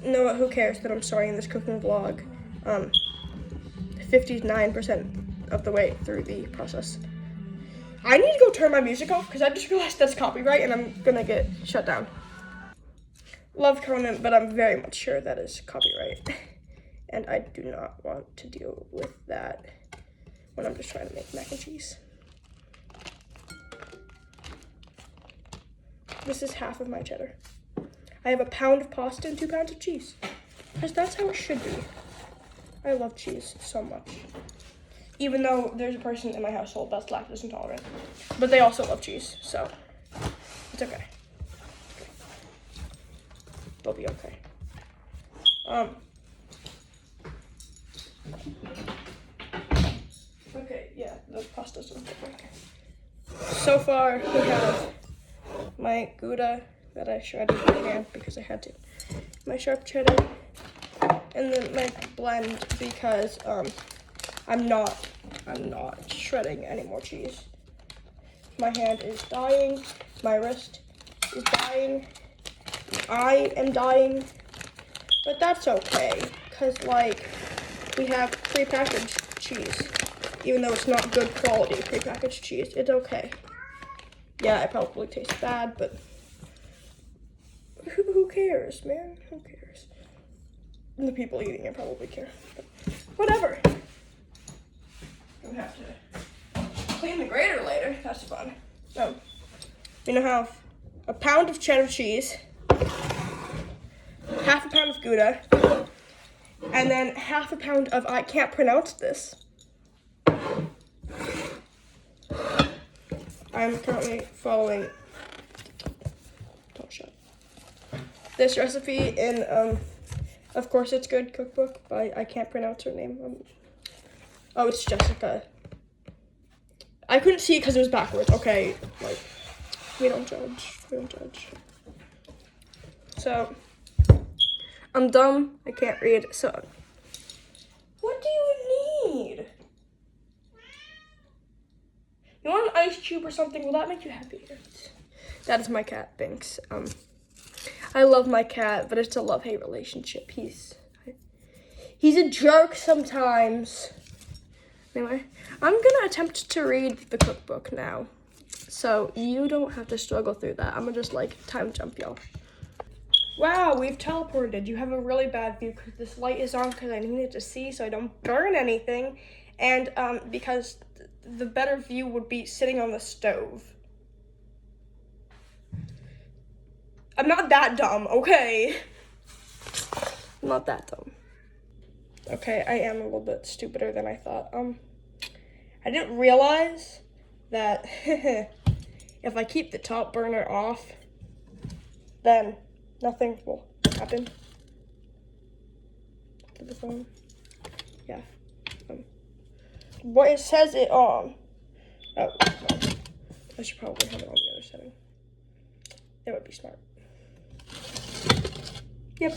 No, who cares that I'm starting this cooking vlog 59% of the way through the process. I need to go turn my music off because I just realized that's copyright and I'm gonna get shut down. Love Conan, but I'm very much sure that is copyright. And I do not want to deal with that when I'm just trying to make mac and cheese. This is half of my cheddar. I have a pound of pasta and 2 pounds of cheese. Because that's how it should be. I love cheese so much. Even though there's a person in my household that's lactose intolerant. But they also love cheese, so it's okay. They'll be okay. Okay, yeah, the pasta's done. So far, we have my Gouda that I shredded by hand because I had to. My sharp cheddar, and then my blend because I'm not shredding any more cheese. My hand is dying. My wrist is dying. I am dying, but that's okay because like we have prepackaged cheese, even though it's not good quality prepackaged cheese. It's okay. Yeah, it probably tastes bad, but who cares, man? Who cares? And the people eating it probably care, but whatever. We have to clean the grater later. That's fun. We're gonna have a pound of cheddar cheese, half a pound of Gouda, and then half a pound of, I can't pronounce this. I'm currently following, don't shut, this recipe in, Of Course It's Good cookbook by, I can't pronounce her name. Oh, it's Jessica. I couldn't see it because it was backwards. Okay, like, we don't judge. So, I'm dumb. I can't read. So, what do you need? You want an ice cube or something? Will that make you happy? That is my cat, Binks. I love my cat, but it's a love-hate relationship. He's a jerk sometimes. Anyway, I'm gonna attempt to read the cookbook now, so you don't have to struggle through that. I'm gonna just like time jump y'all. Wow, we've teleported. You have a really bad view because this light is on because I needed to see so I don't burn anything, and because the better view would be sitting on the stove. I'm not that dumb, okay? I'm not that dumb. Okay, I am a little bit stupider than I thought. I didn't realize that if I keep the top burner off, then nothing will happen to the phone. Yeah. What it says it on. Oh, no. I should probably have it on the other setting. That would be smart. Yep.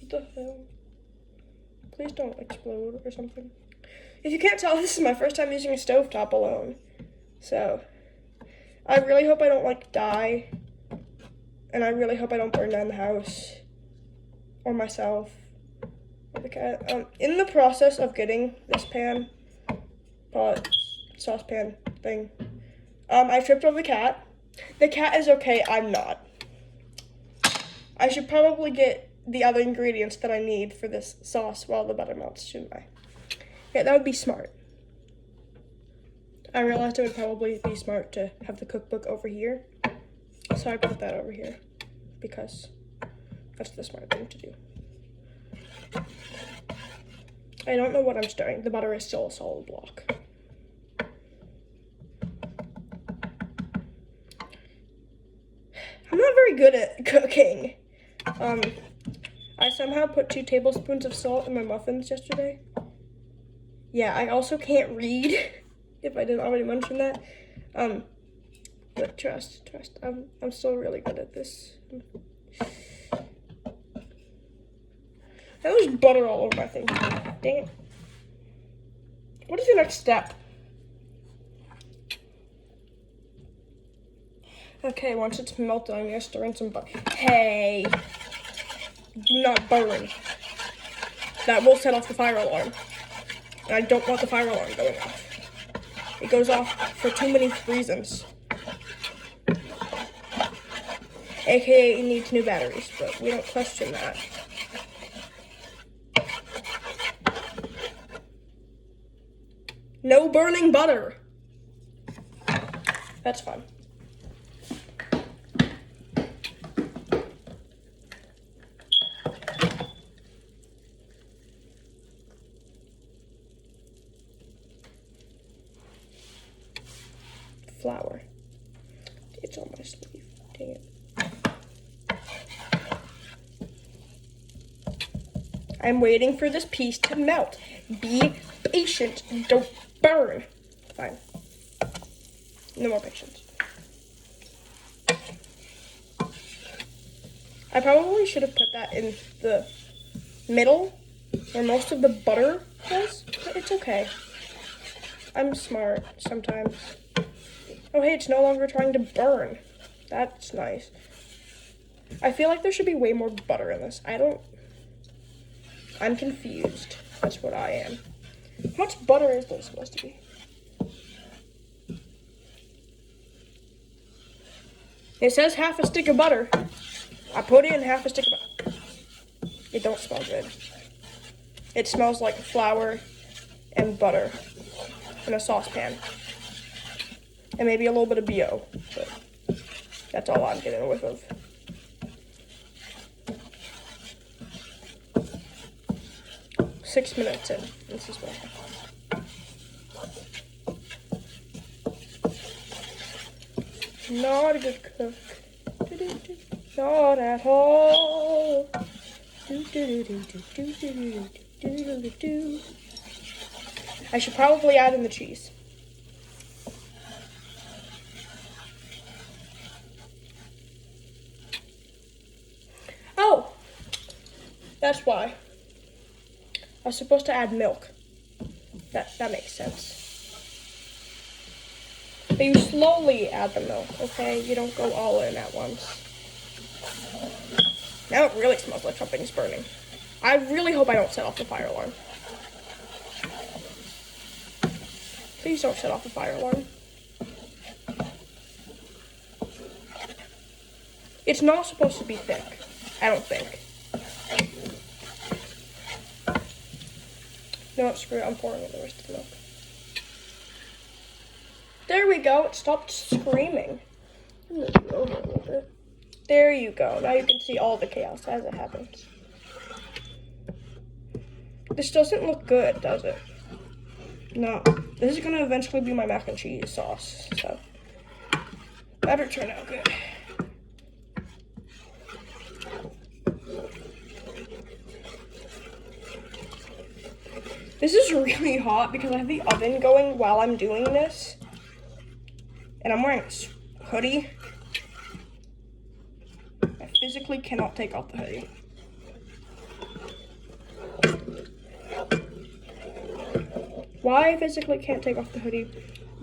What the hell? Please don't explode or something. If you can't tell, this is my first time using a stovetop alone. So, I really hope I don't, like, die. And I really hope I don't burn down the house. Or myself. Or the cat. In the process of getting this pan, pot, saucepan thing, I tripped over the cat. The cat is okay, I'm not. I should probably get the other ingredients that I need for this sauce while the butter melts, shouldn't I? Yeah, that would be smart. I realized it would probably be smart to have the cookbook over here. So I put that over here because that's the smart thing to do. I don't know what I'm stirring. The butter is still a solid block. I'm not very good at cooking. I somehow put 2 tablespoons of salt in my muffins yesterday. Yeah, I also can't read, if I didn't already mention that. But trust, I'm still really good at this. There's butter all over my thing. Dang it. What is the next step? Okay, once it's melted, I'm gonna stir in some butter. Hey, do not burn. That will set off the fire alarm. And I don't want the fire alarm going off. It goes off for too many reasons. AKA, it needs new batteries, but we don't question that. No burning butter. That's fun. Flour. It's on my sleeve. Dang it. I'm waiting for this piece to melt. Be patient and don't burn. Fine. No more patience. I probably should have put that in the middle where most of the butter was, but it's okay. I'm smart sometimes. Oh hey, it's no longer trying to burn. That's nice. I feel like there should be way more butter in this. I'm confused. That's what I am. How much butter is there supposed to be? It says half a stick of butter. I put in half a stick of butter. It don't smell good. It smells like flour and butter in a saucepan. And maybe a little bit of BO, but that's all I'm getting a whiff of. Six minutes in. This is what I have. Not a good cook. Not at all. I should probably add in the cheese. Oh, that's why. I was supposed to add milk. That makes sense. But you slowly add the milk, okay? You don't go all in at once. Now it really smells like something's burning. I really hope I don't set off the fire alarm. Please don't set off the fire alarm. It's not supposed to be thick, I don't think. No, screw it, I'm pouring in the rest of the milk. There we go, it stopped screaming. I'm gonna move over a little bit. There you go, now you can see all the chaos as it happens. This doesn't look good, does it? No, this is gonna eventually be my mac and cheese sauce, so better turn out good. This is really hot because I have the oven going while I'm doing this. And I'm wearing a hoodie. I physically cannot take off the hoodie. Why I physically can't take off the hoodie,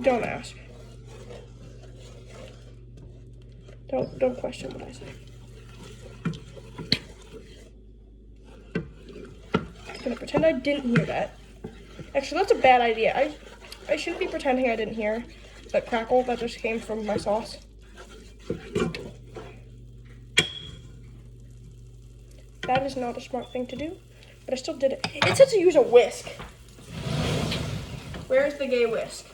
don't ask. Don't question what I say. I'm gonna pretend I didn't hear that. Actually, that's a bad idea. I shouldn't be pretending I didn't hear that crackle that just came from my sauce. That is not a smart thing to do, but I still did it. It said to use a whisk. Where's the gay whisk?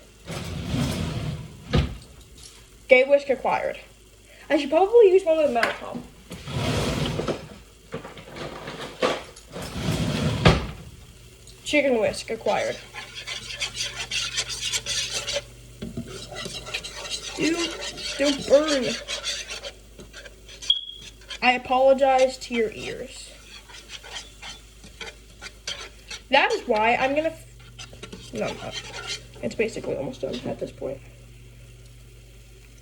Gay whisk acquired. I should probably use one with a metal top. Chicken whisk acquired. Don't burn. I apologize to your ears. That is why I'm gonna... No, it's basically almost done at this point.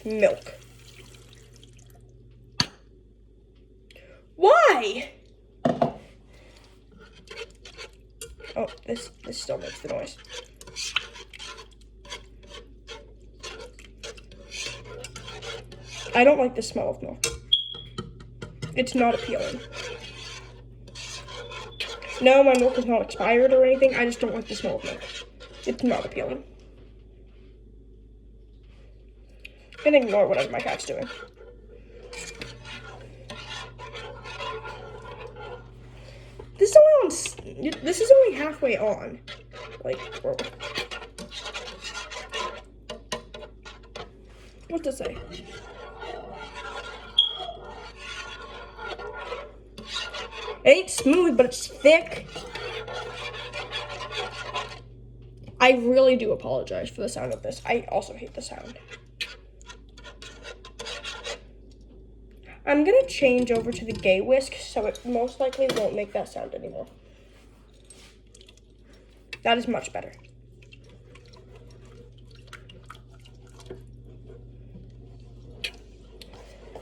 Milk. Why? Oh, this still makes the noise. I don't like the smell of milk. It's not appealing. No, my milk is not expired or anything. I just don't like the smell of milk. It's not appealing. And ignore whatever my cat's doing. This is only halfway on. Like, what's this say? It ain't smooth, but it's thick. I really do apologize for the sound of this. I also hate the sound. I'm gonna change over to the Gay Whisk, so it most likely won't make that sound anymore. That is much better.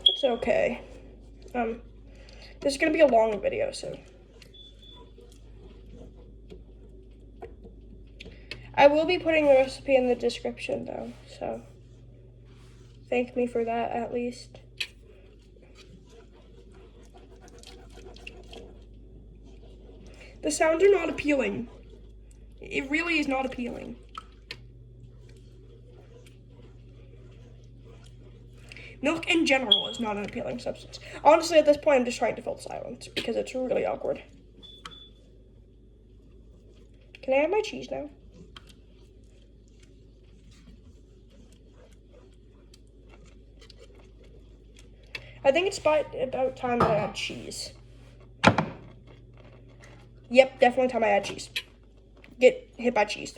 It's okay. This is gonna be a long video, so. I will be putting the recipe in the description though, so thank me for that at least. The sounds are not appealing. It really is not appealing. Milk in general is not an appealing substance. Honestly, at this point, I'm just trying to fill silence because it's really awkward. Can I have my cheese now? I think it's about time that I add cheese. Yep, definitely time I add cheese. Get hit by cheese.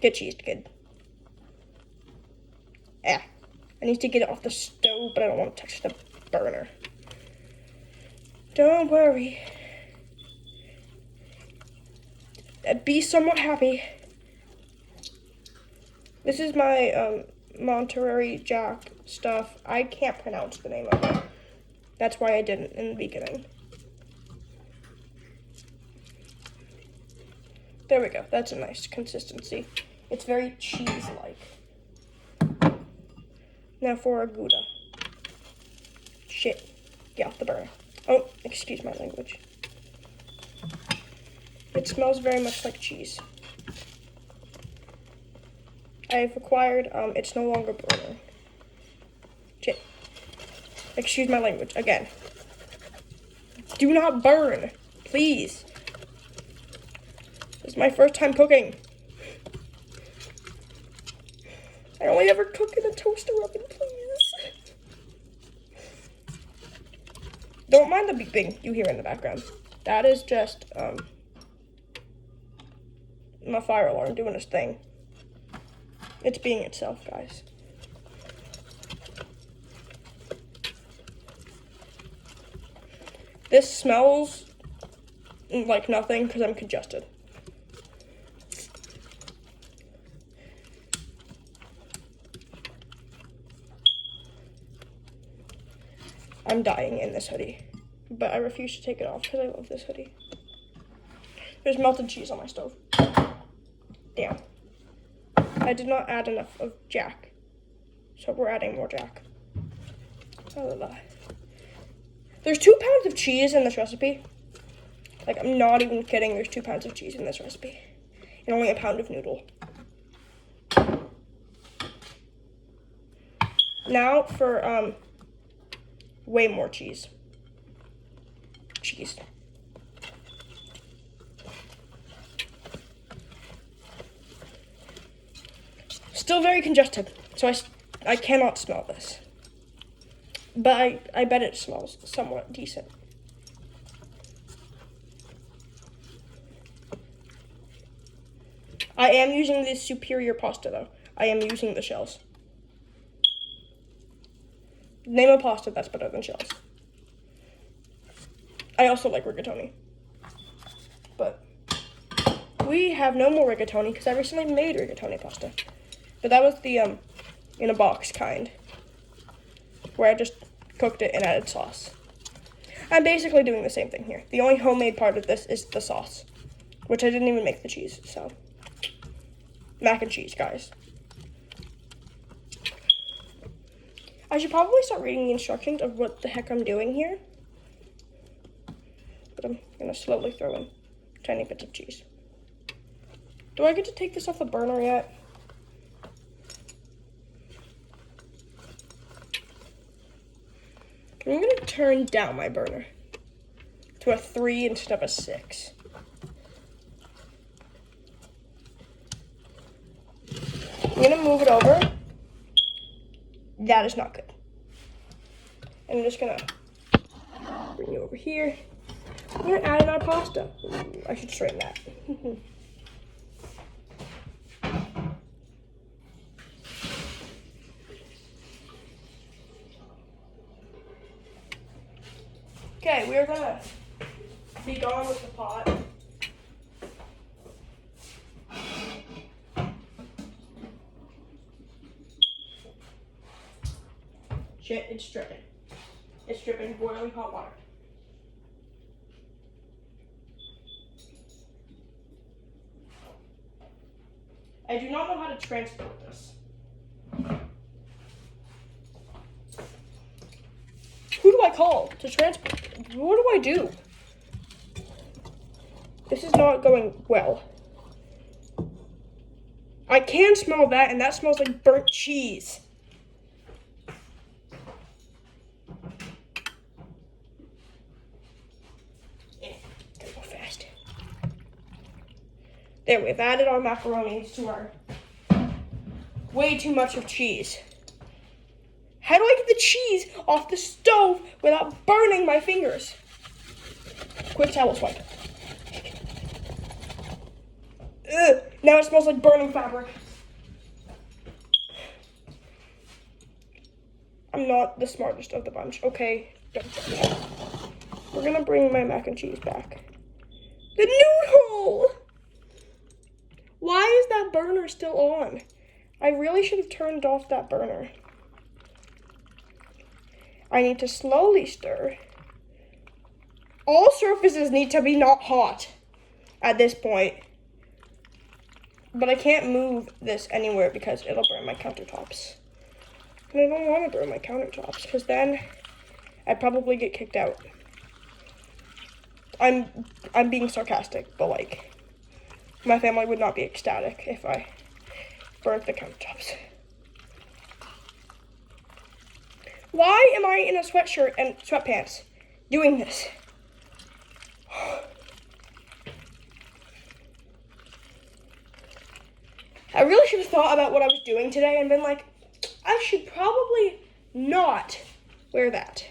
Get cheesed, kid. I need to get it off the stove, but I don't want to touch the burner. Don't worry. Be somewhat happy. This is my Monterey Jack stuff. I can't pronounce the name of it. That's why I didn't in the beginning. There we go. That's a nice consistency. It's very cheese-like. Now for a Gouda. Shit. Get off the burner. Oh, excuse my language. It smells very much like cheese. I've acquired, it's no longer burning. Shit. Excuse my language, again. Do not burn, please. This is my first time cooking. I only ever cook in a toaster oven, please. Don't mind the beeping you hear in the background. That is just, my fire alarm doing its thing. It's being itself, guys. This smells like nothing because I'm congested. I'm dying in this hoodie, but I refuse to take it off because I love this hoodie. There's melted cheese on my stove. Damn. I did not add enough of Jack, so we're adding more Jack. There's 2 pounds of cheese in this recipe. Like, I'm not even kidding, there's 2 pounds of cheese in this recipe. And only a pound of noodle. Now for, way more cheese. Cheese. Still very congested, so I cannot smell this. But I bet it smells somewhat decent. I am using the superior pasta though. I am using the shells. Name a pasta that's better than shells. I also like rigatoni. But we have no more rigatoni because I recently made rigatoni pasta. But that was the in a box kind, where I just cooked it and added sauce. I'm basically doing the same thing here. The only homemade part of this is the sauce, which I didn't even make the cheese, so. Mac and cheese, guys. I should probably start reading the instructions of what the heck I'm doing here. But I'm gonna slowly throw in tiny bits of cheese. Do I get to take this off the burner yet? I'm gonna turn down my burner to a 3 instead of a 6. I'm gonna move it over. That is not good. And I'm just gonna bring you over here. I'm gonna add in our pasta. Ooh, I should straighten that. Okay, we're gonna be going with the pot. Shit, it's dripping. It's dripping boiling hot water. I do not know how to transport this. Who do I call to transport? What do I do? This is not going well. I can smell that, and that smells like burnt cheese. Gotta go fast. There, we've added our macaronis to our way too much of cheese. How do I get the cheese off the stove without burning my fingers? Quick towel swipe. Ugh, now it smells like burning fabric. I'm not the smartest of the bunch. Okay, don't judge. We're gonna bring my mac and cheese back. The noodle! Why is that burner still on? I really should have turned off that burner. I need to slowly stir. All surfaces need to be not hot at this point. But I can't move this anywhere because it'll burn my countertops. And I don't want to burn my countertops because then I'd probably get kicked out. I'm being sarcastic, but like, my family would not be ecstatic if I burnt the countertops. Why am I in a sweatshirt and sweatpants doing this? I really should have thought about what I was doing today and been like, I should probably not wear that.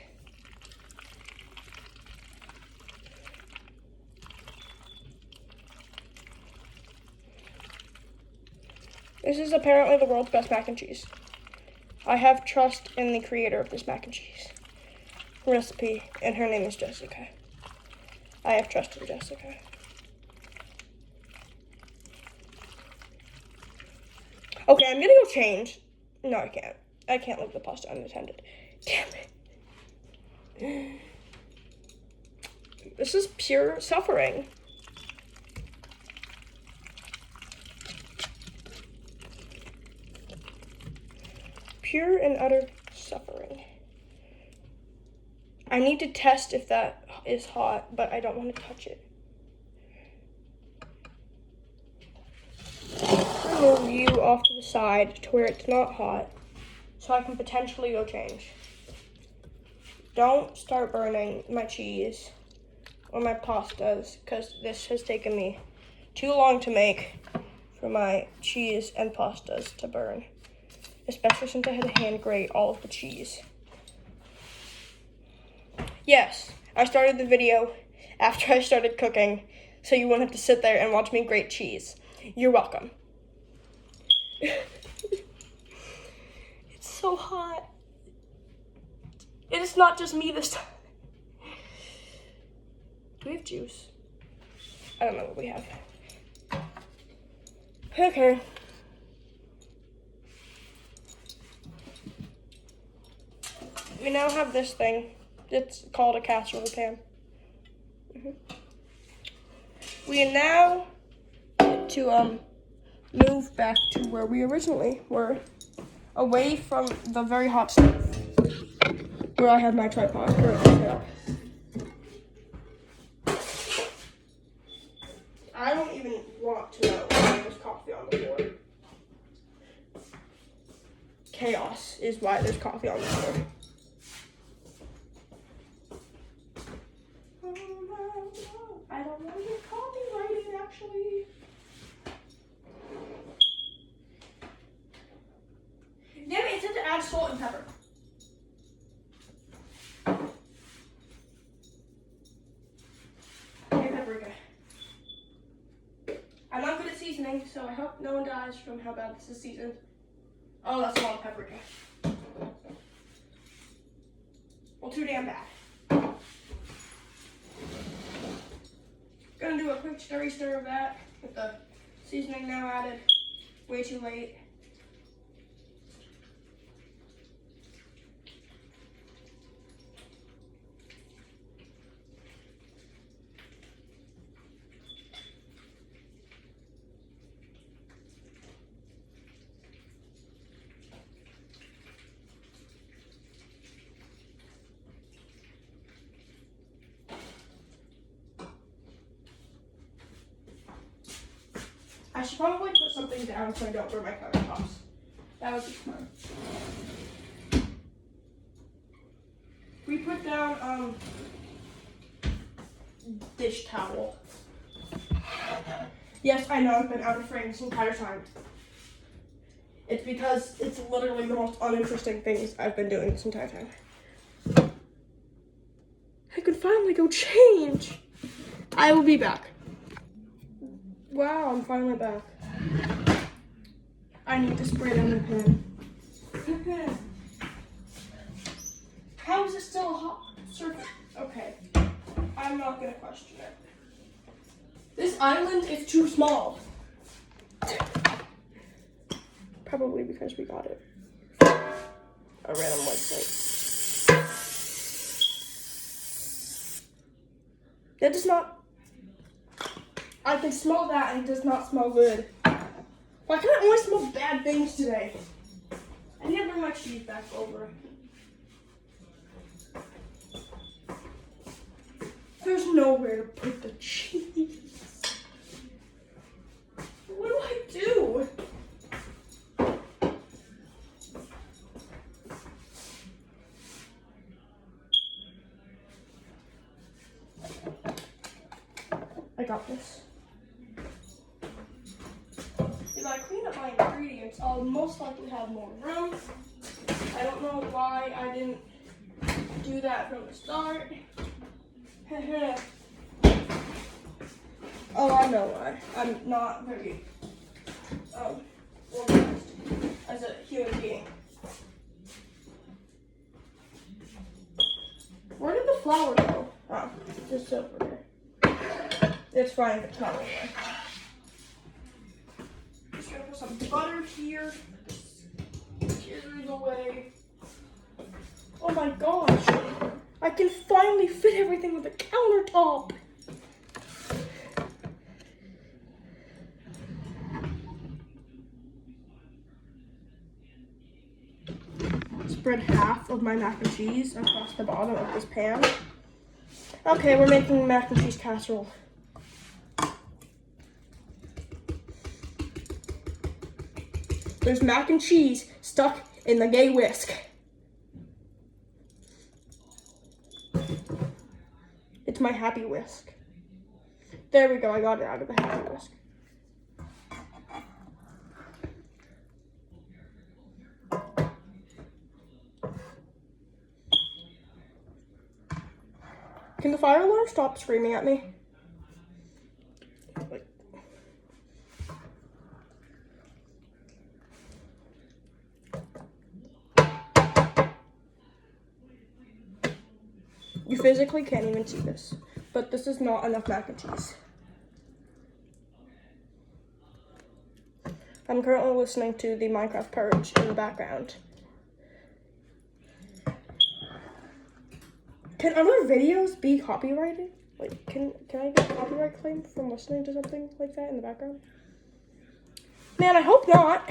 This is apparently the world's best mac and cheese. I have trust in the creator of this mac and cheese recipe, and her name is Jessica. I have trust in Jessica. Okay, I'm gonna go change. No, I can't. I can't leave the pasta unattended. Damn it. This is pure suffering. Pure and utter suffering. I need to test if that is hot, but I don't want to touch it. Move you off to the side to where it's not hot, so I can potentially go change. Don't start burning my cheese or my pastas, because this has taken me too long to make for my cheese and pastas to burn, especially since I had to hand grate all of the cheese. Yes, I started the video after I started cooking, so you won't have to sit there and watch me grate cheese. You're welcome. It's so hot. It is not just me this time. Do we have juice? I don't know what we have. Okay. We now have this thing. It's called a casserole pan. We now get to move back to where we originally were away from the very hot stove where I have my tripod currently set up. I don't even want to know why there's coffee on the floor. Chaos is why there's coffee on the floor. I don't want to get copyrighted, actually. Damn it, it said to add salt and pepper. Okay, paprika. I'm not good at seasoning, so I hope no one dies from how bad this is seasoned. Oh, that's a lot of paprika. Well, too damn bad. Gonna do a quick stir of that with the seasoning now added. Way too late. I should probably put something down so I don't burn my countertops. That would be fun. We put down dish towel. Yes, I know I've been out of frame this entire time. It's because it's literally the most uninteresting things I've been doing this entire time. I could finally go change. I will be back. Wow, I'm finally back. I need to spray down the pan. How is it still a hot surface? Okay, I'm not gonna question it. This island is too small. Probably because we got it from a random website. That does not. I can smell that and it does not smell good. Why can I only smell bad things today? I need to bring my cheese back over. There's nowhere to put the cheese. What do I do? I got this. If I clean up my ingredients, I'll most likely have more room. I don't know why I didn't do that from the start. Oh, I know why. I'm not very organized as a human being. Where did the flour go? Oh, just over there. It's fine if it's not over there. Just gonna put some butter here. Here's the way. Oh my gosh. I can finally fit everything with a countertop. Spread half of my mac and cheese across the bottom of this pan. Okay, we're making mac and cheese casserole. There's mac and cheese stuck in the gay whisk. It's my happy whisk. There we go, I got it out of the happy whisk. Can the fire alarm stop screaming at me? You physically can't even see this, but this is not enough mac and cheese. I'm currently listening to the Minecraft Purge in the background. Can other videos be copyrighted? Like, can I get a copyright claim from listening to something like that in the background? Man, I hope not.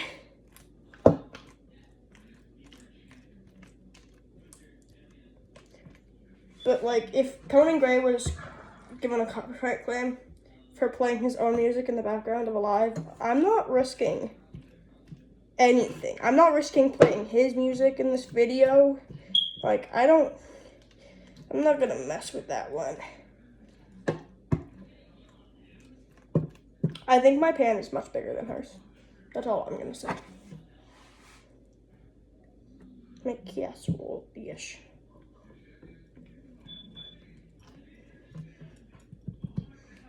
But like, if Conan Gray was given a copyright claim for playing his own music in the background of a live, I'm not risking anything. I'm not risking playing his music in this video. Like, I'm not gonna mess with that one. I think my pan is much bigger than hers. That's all I'm gonna say. Make casserole-ish.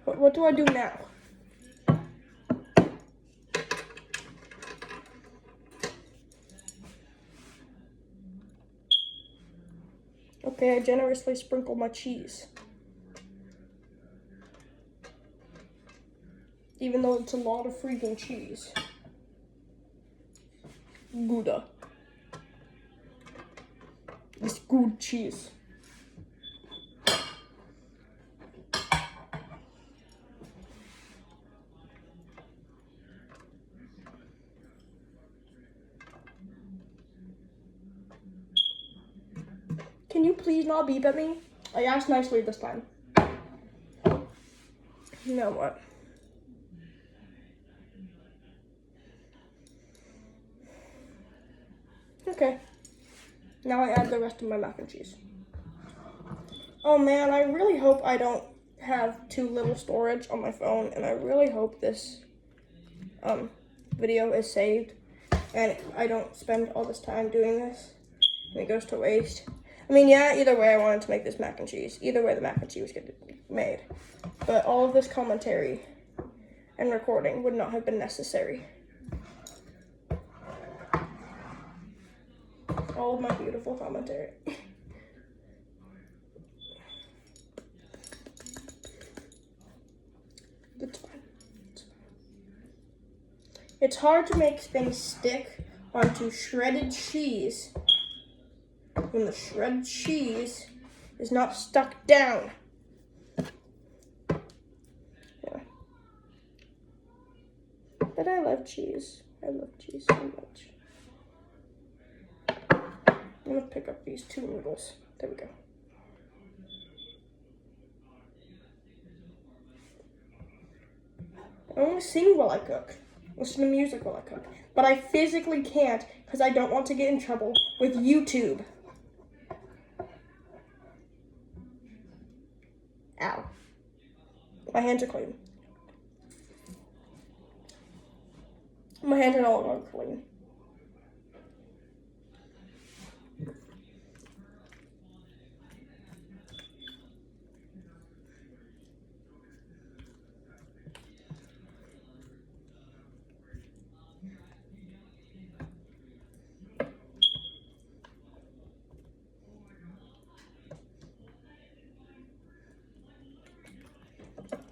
What do I do now? Okay, I generously sprinkle my cheese. Even though it's a lot of freaking cheese. Gouda. It's good cheese. Can you please not beep at me? I asked nicely this time. You know what? Okay. Now I add the rest of my mac and cheese. Oh man, I really hope I don't have too little storage on my phone, and I really hope this video is saved and I don't spend all this time doing this and it goes to waste. I mean, yeah, either way I wanted to make this mac and cheese. Either way the mac and cheese get made. But all of this commentary and recording would not have been necessary. All of my beautiful commentary. It's fine. It's fine. It's hard to make things stick onto shredded cheese when the shredded cheese is not stuck down. Yeah. But I love cheese. I love cheese so much. I'm gonna pick up these 2 noodles. There we go. I want to sing while I cook. Listen to music while I cook. But I physically can't because I don't want to get in trouble with YouTube. Ow. My hands are clean. My hands are no longer clean.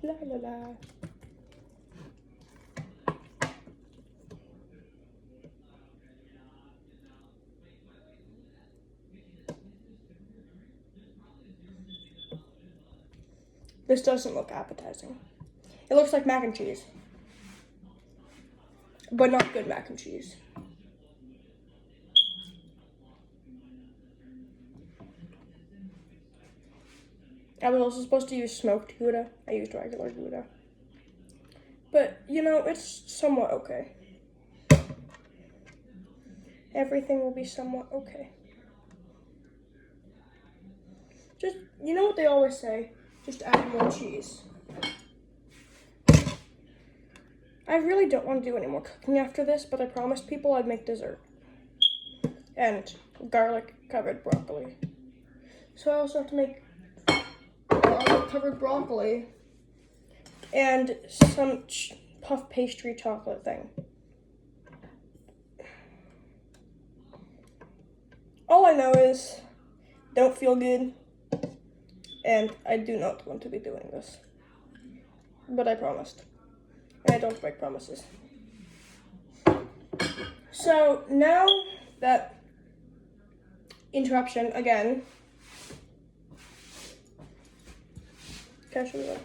La la la. This doesn't look appetizing. It looks like mac and cheese. But not good mac and cheese. I was also supposed to use smoked Gouda. I used regular Gouda. But, you know, it's somewhat okay. Everything will be somewhat okay. Just, you know what they always say? Just add more cheese. I really don't want to do any more cooking after this, but I promised people I'd make dessert. And garlic covered broccoli. So I also have to make garlic covered broccoli and some puff pastry chocolate thing. All I know is don't feel good, and I do not want to be doing this. But I promised, and I don't break promises. So now that interruption again, casual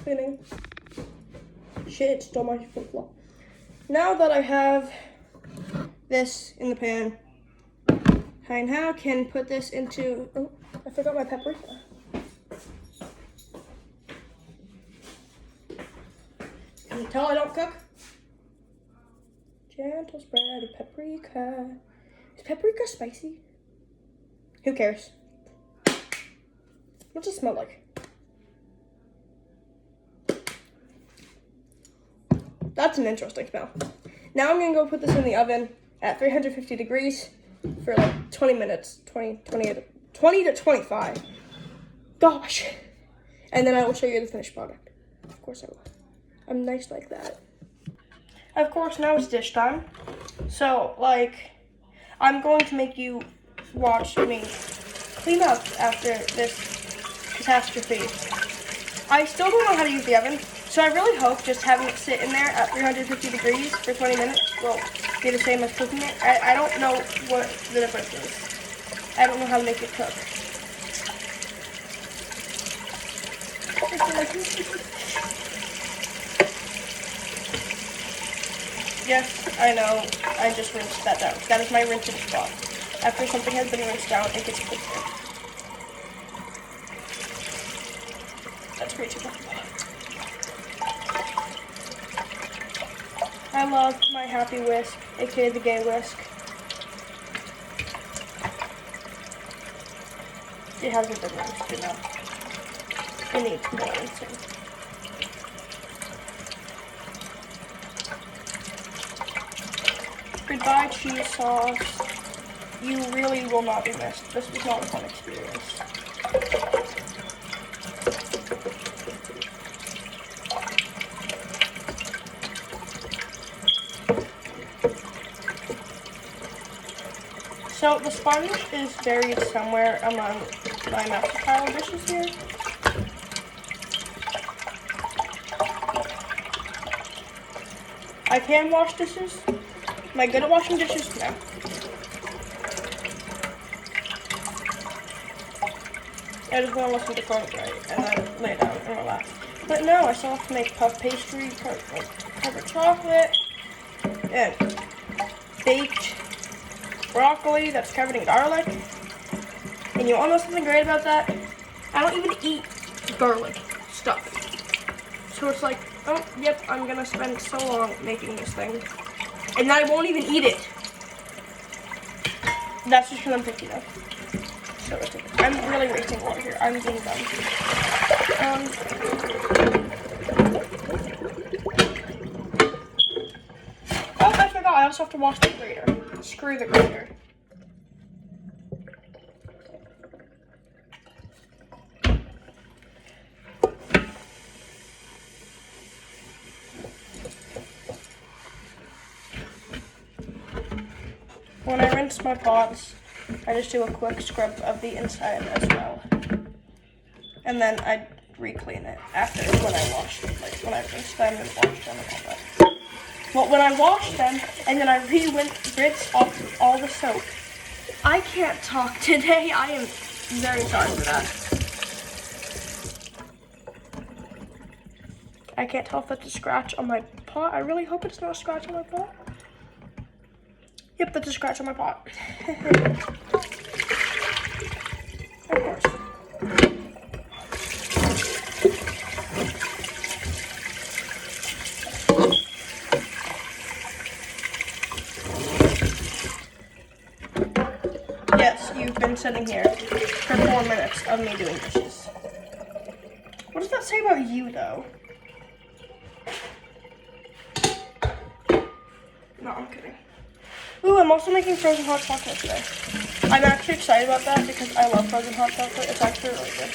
cleaning. Shit, stole my flip-flop. Now that I have this in the pan, I now can put this into, oh, I forgot my paprika. Can you tell I don't cook? Gentle spread of paprika. Is paprika spicy? Who cares? What's it smell like? That's an interesting smell. Now I'm gonna go put this in the oven at 350 degrees for like 20 minutes, 20 to 25. Gosh. And then I will show you the finished product. Of course I will. I'm nice like that. Of course, now it's dish time. So, like, I'm going to make you watch me clean up after this catastrophe. I still don't know how to use the oven, so I really hope just having it sit in there at 350 degrees for 20 minutes will be the same as cooking it. I don't know what the difference is. I don't know how to make it cook. Yes, I know. I just rinsed that down. That is my rinsing spot. After something has been rinsed down, it gets cooked. That's way too much. I love my Happy Whisk, aka the gay whisk. It hasn't been rinsed enough. It needs more rinsing. Goodbye, cheese sauce. You really will not be missed. This was not a fun experience. So the sponge is buried somewhere among my master pile dishes here. I can wash dishes. Am I good at washing dishes? No. I just want to listen to Court Right and then lay down and relax. But no, I still have to make puff pastry, covered chocolate, and baked broccoli that's covered in garlic. And you all know something great about that? I don't even eat garlic stuff. So it's like, oh, yep, I'm gonna spend so long making this thing. And I won't even eat it. That's just because I'm picky though. So I'm really wasting water here. I'm being dumb. Oh, I forgot. I also have to wash the grater. Screw the grater. When I rinse my pots, I just do a quick scrub of the inside as well. And then I re-clean it after when I wash them, like when I rinse them and wash them and all that. Well, when I wash them and then I rinse off all the soap. I can't talk today. I am very sorry for that. I can't tell if that's a scratch on my pot. I really hope it's not a scratch on my pot. Yep, that's a scratch on my pot. Of course. Yes, you've been sitting here for 4 minutes of me doing dishes. What does that say about you, though? No, I'm kidding. Ooh, I'm also making frozen hot chocolate today. I'm actually excited about that because I love frozen hot chocolate. It's actually really good.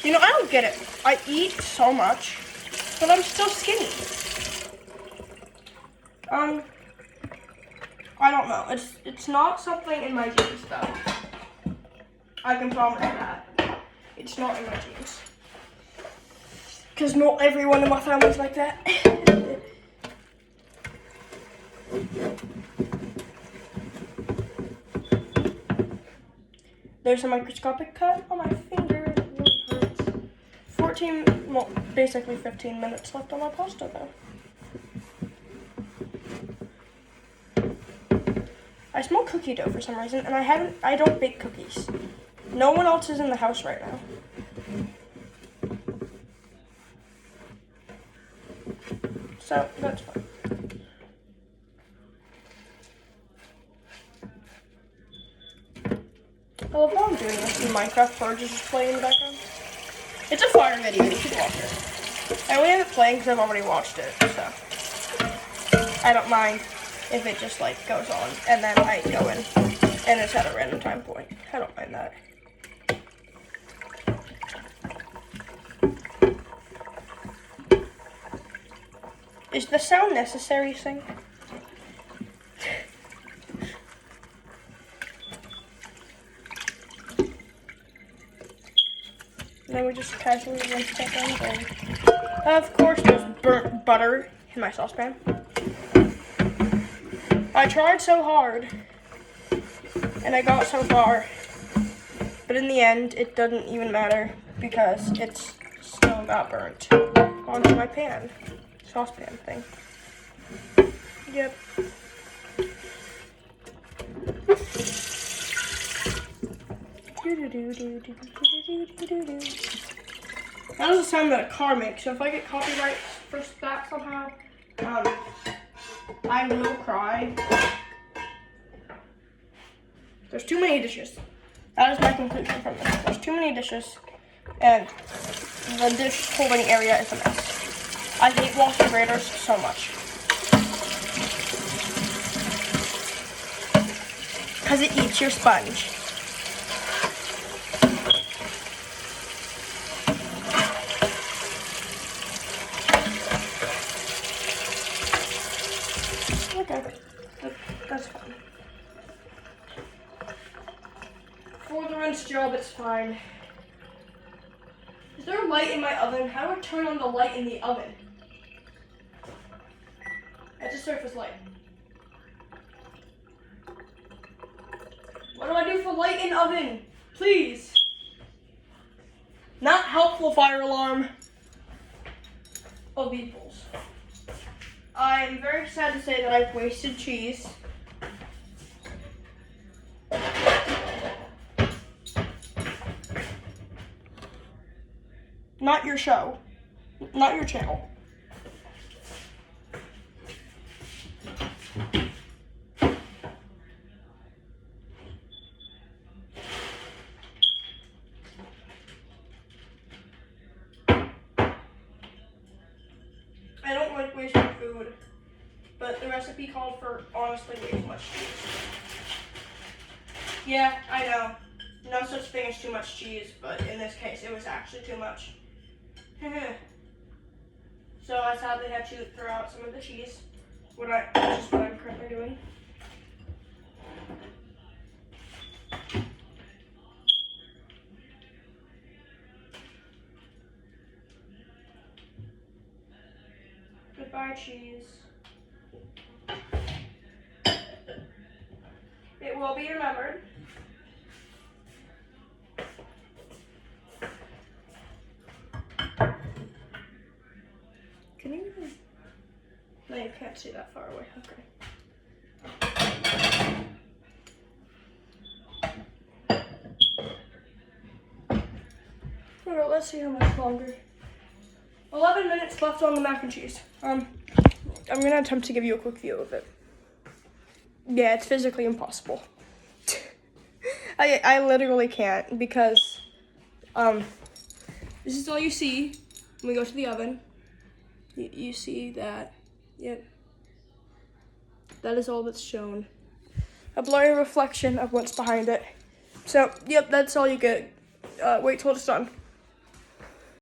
You know, I don't get it. I eat so much, but I'm still skinny. I don't know. It's not something in my genes, though. I can promise that. It's not in my genes. Because not everyone in my family's like that. There's a microscopic cut on my finger. It really hurts. 14, well, basically 15 minutes left on my pasta, though. I smell cookie dough for some reason, and I don't bake cookies. No one else is in the house right now. So, that's fine. I love how I'm doing this in Minecraft. Birds is just playing in the background. It's a fire video, you should watch it. I only have it playing because I've already watched it, so I don't mind if it just like goes on and then I go in and it's at a random time point. I don't mind that. Is the sound necessary thing? And then we just casually rinse that down. And of course, there's burnt butter in my saucepan. I tried so hard, and I got so far, but in the end, it doesn't even matter because it's still got burnt onto my saucepan thing. Yep. That is the sound that a car makes. So if I get copyright for that somehow, I will cry. There's too many dishes. That is my conclusion from this. There's too many dishes, and the dish holding area is a mess. I hate water graters so much. Because it eats your sponge. Okay, that's fine. For the rinse job, it's fine. Is there a light in my oven? How do I turn on the light in the oven? It's a surface light. What do I do for light in oven? Please. Not helpful, fire alarm. Oh, Beeples. I am very sad to say that I've wasted cheese. Not your show. Not your channel. I don't like wasting food, but the recipe called for honestly way too much cheese. Yeah, I know. No such thing as too much cheese, but in this case, it was actually too much. So I sadly had to throw out some of the cheese, which is what I'm currently doing. Goodbye, cheese. It will be remembered. Can you even? No, you can't see that far away. Okay. Alright, let's see how much longer. 11 minutes left on the mac and cheese. I'm gonna attempt to give you a quick view of it. Yeah, it's physically impossible. I literally can't because this is all you see when we go to the oven. You see that, yep. That is all that's shown. A blurry reflection of what's behind it. So, yep, that's all you get. Wait till it's done.